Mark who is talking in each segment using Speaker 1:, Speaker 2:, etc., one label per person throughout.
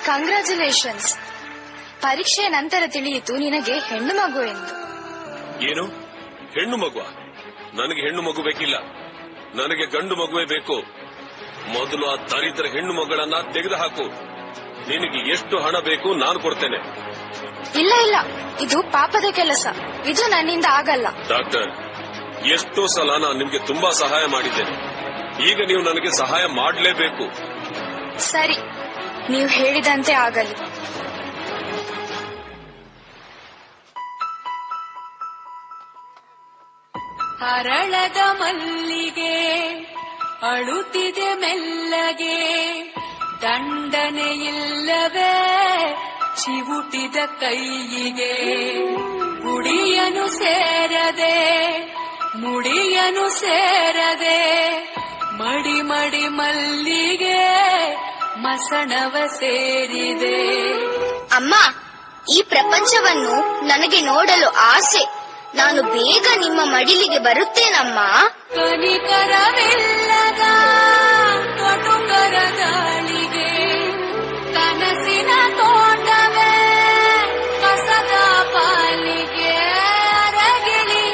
Speaker 1: Congratulations. ಪರೀಕ್ಷೆ ನಂತರ ತಿಳಿಯಿತು ನಿನಗೆ ಹೆಣ್ಣು ಮಗು ಎಂದು.
Speaker 2: ಏನು ಹೆಣ್ಣು ಮಗುವ? ನನಗೆ ಹೆಣ್ಣು ಮಗು ಬೇಕಿಲ್ಲ, ನನಗೆ ಗಂಡು ಮಗುವೇ ಬೇಕು. ಮೊದಲು ಆ ದರಿದ್ರ ಹೆಣ್ಣು ಮಗಳನ್ನ ತೆಗೆದುಹಾಕು. ನಿನಗೆ ಎಷ್ಟು ಹಣ ಬೇಕು ನಾನು ಕೊಡ್ತೇನೆ.
Speaker 1: ಇಲ್ಲ ಇಲ್ಲ, ಇದು ಪಾಪದ ಕೆಲಸ, ಇದು ನನ್ನಿಂದ ಆಗಲ್ಲ.
Speaker 2: ಡಾಕ್ಟರ್, ಎಷ್ಟೋ ಸಲ ನಾನು ನಿಮ್ಗೆ ತುಂಬಾ ಸಹಾಯ ಮಾಡಿದ್ದೇನೆ, ಈಗ ನೀವು ನನಗೆ ಸಹಾಯ ಮಾಡಲೇಬೇಕು.
Speaker 1: ಸರಿ, ನೀವು ಹೇಳಿದಂತೆ ಆಗಲಿ.
Speaker 3: ಹರಳದ ಮಲ್ಲಿಗೆ ಅಳುತ್ತಿದೆ ಮೆಲ್ಲಗೆ, ದಂಡನೆಯಿಲ್ಲವೇ ಚಿವುಟಿದ ಕೈಯಿಗೆ. ಗುಡಿಯನು ಸೇರದೆ ಮುಡಿಯನು ಸೇರದೆ, ಮಡಿ ಮಡಿ ಮಲ್ಲಿಗೆ ಮಸಣವ ಸೇರಿದೆ.
Speaker 1: ಅಮ್ಮ, ಈ ಪ್ರಪಂಚವನ್ನು ನನಗೆ ನೋಡಲು ಆಸೆ. ನಾನು ಬೇಗ ನಿಮ್ಮ ಮಡಿಲಿಗೆ ಬರುತ್ತೇನಮ್ಮ.
Speaker 3: ಕನಿಕರವಿಲ್ಲದ ಕಟುಕರ ದಾಳಿಗೆ, ಕನಸಿನ ತೋಟವೇ ಕಸದ ಪಾಲಿಗೆ. ಅರಗಿಳಿ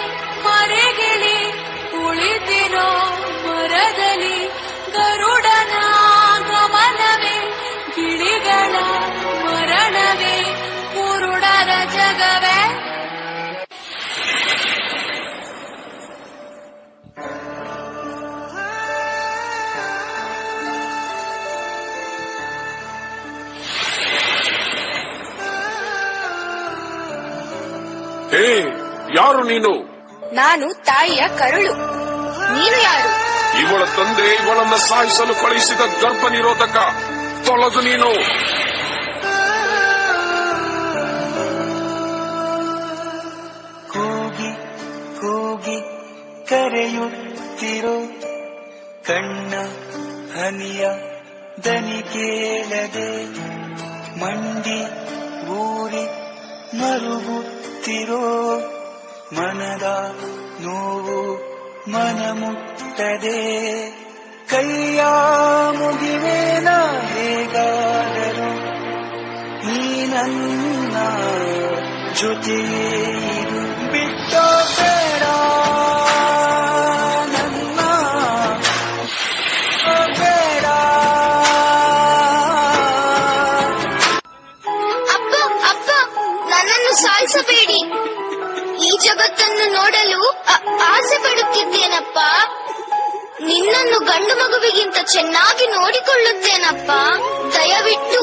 Speaker 3: ಮರೆಗಿಳಿ ಕುಳಿತಿರೋ ಮರದಲ್ಲಿ, ಗರುಡನ ಗಮನವೇ ಗಿಳಿಗಳ ಮರಣವೇ, ಕುರುಡರ ಜಗವೇ.
Speaker 2: ಹೇ, ಯಾರು ನೀನು?
Speaker 1: ನಾನು ತಾಯಿಯ ಕರುಳು. ನೀನು ಯಾರು?
Speaker 2: ಇವಳ ತಂದೆ ಇವಳನ್ನ ಸಾಯಿಸಲು ಕಳುಹಿಸಿದ ಗರ್ಭ ನಿರೋಧಕ. ತೊಲಗು ನೀನು.
Speaker 4: ಕೂಗಿ ಕೂಗಿ ಕರೆಯುತ್ತಿರೋ ಕಣ್ಣ ಹನಿಯ ದನಿ ಕೇಳದೆ, ಮಂಡಿ ಊರಿ ಮರುಗುತ್ತಿರೋ ಮನದ ನೋವು ಮನ ಮುಟ್ಟದೆ. ಕೈಯ ಮುಗಿವೇನ ಹೇಗಾದರೂ ನೀ ನನ್ನ ಜೊತೆಯೇ ಇರು. ಬಿಟ್ಟ ಬೇಡ ನನ್ನ ಬೇಡ.
Speaker 1: ಅಪ್ಪ ಅಪ್ಪ, ನನ್ನನ್ನು ಸಾಯಿಸಬೇಡಿ. ಈ ಜಗತ್ತನ್ನು ನೋಡಲು ಆಸೆ ಪಡುತ್ತಿದ್ದೇನಪ್ಪ. ನಿನ್ನನ್ನು ಗಂಡು ಮಗುವಿಗಿಂತ ಚೆನ್ನಾಗಿ ನೋಡಿಕೊಳ್ಳುತ್ತೇನಪ್ಪ. ದಯವಿಟ್ಟು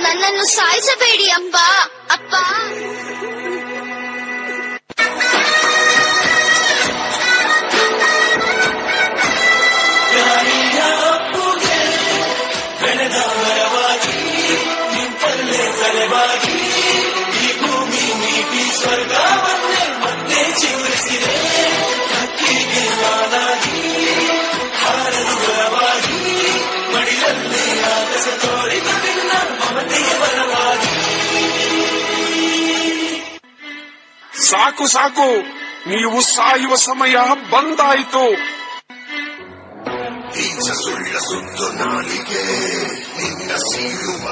Speaker 1: ನನ್ನನ್ನು ಸಾಯಿಸಬೇಡಿ ಅಪ್ಪ. ಅಪ್ಪ,
Speaker 4: ಸ್ವರ್ಗವನ್ನೇ ಮತ್ತೆ ಚಿಗುರಿಸಿದೆ. ಹಕ್ಕಿಗೆ ನಾನಾಗಿ ಹಾರಲು ಬಲವಾಗಿ, ಮಡಿಲಲ್ಲಿ ಆಗಸ ತೋರಿದ ನಿನ್ನ ಮಮತೆಯ ಬಲವಾಗಿ.
Speaker 2: ಸಾಕು ಸಾಕು, ನೀವು ಸಾಯುವ ಸಮಯ ಬಂದಾಯಿತು.
Speaker 5: ಈಚ ಸುಳ್ಳ ಸುತ್ತು ನಾಲಿಗೆ ನಿನ್ನ ಸೀಳುವ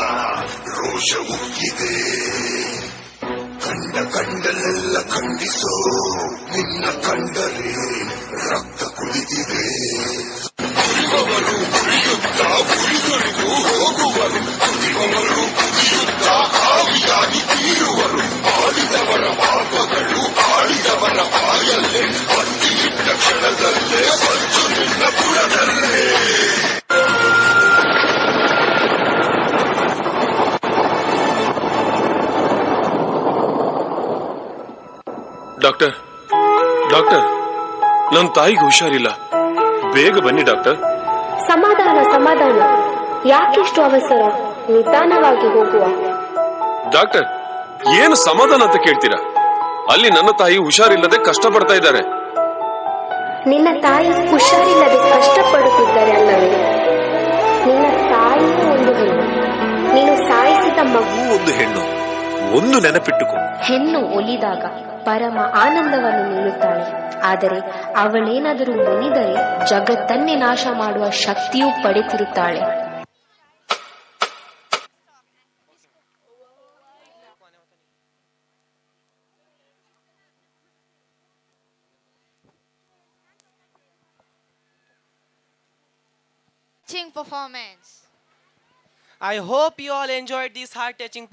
Speaker 5: ರೋಷವು ಇದೆ. ಕಂಡಲ್ಲೆಲ್ಲ ಖಂಡಿಸೋ, ನಿನ್ನ ಕಂಡರೆ ರಕ್ತ ಕುಳಿತಿದೆ. ಕುಡಿಯುವವರು ಕುಡಿಯುತ್ತಾ ಕುಡಿದೊರೆದು ಹೋಗುವರು, ಕುಡಿಯುವವರು ಕುಡಿಯುತ್ತಾ ಆವಿಯಾಗಿ ತೀರುವರು. ಆಡಿದವರ ಪಾಪಗಳು ಆಡಿದವರ ಬಾಯಲ್ಲೇ, ಅಂತಿಟ್ಟ ಕ್ಷಣದಲ್ಲೇ ಬಂತು ನಿನ್ನ ಬುಡದಲ್ಲೇ.
Speaker 2: ಡಾಕ್ಟರ್, ಡಾಕ್ಟರ್, ನನ್ನ ತಾಯಿಗೆ ಹುಷಾರಿಲ್ಲ, ಬೇಗ ಬನ್ನಿ ಡಾಕ್ಟರ್.
Speaker 6: ಸಮಾಧಾನ ಸಮಾಧಾನ, ಯಾಕೆಷ್ಟು ಅವಸರ? ನಿಧಾನವಾಗಿ ಹೋಗುವ.
Speaker 2: ಡಾಕ್ಟರ್, ಏನು ಸಮಾಧಾನ ಅಂತ ಕೇಳ್ತೀರಾ? ಅಲ್ಲಿ ನನ್ನ ತಾಯಿ ಹುಷಾರಿಲ್ಲದೆ ಕಷ್ಟಪಡ್ತಾ ಇದ್ದಾರೆ.
Speaker 6: ನಿನ್ನ ತಾಯಿ ಹುಷಾರಿಲ್ಲದೆ ಕಷ್ಟಪಡುತ್ತಿದ್ದಾರೆ ಅಲ್ಲವೇ? ನಿನ್ನ ತಾಯಿ ಒಂದು ಹೆಣ್ಣು, ನೀನು ಸಾಯಿಸಿದ ಮಗು
Speaker 7: ಒಂದು ಹೆಣ್ಣು. ಒಂದು ನೆನಪಿಟ್ಟುಕೋ,
Speaker 6: ಹೆಣ್ಣು ಒಲಿದಾಗ ಪರಮ ಆನಂದವನ್ನು ನೀಡುತ್ತಾಳೆ. ಆದರೆ ಅವಳೇನಾದರೂ ಮುನಿದರೆ ಜಗತ್ತನ್ನೇ ನಾಶ ಮಾಡುವ ಶಕ್ತಿಯೂ ಪಡೆದಿರುತ್ತಾಳೆ.
Speaker 3: touching performance.
Speaker 8: I hope you all enjoyed this heart touching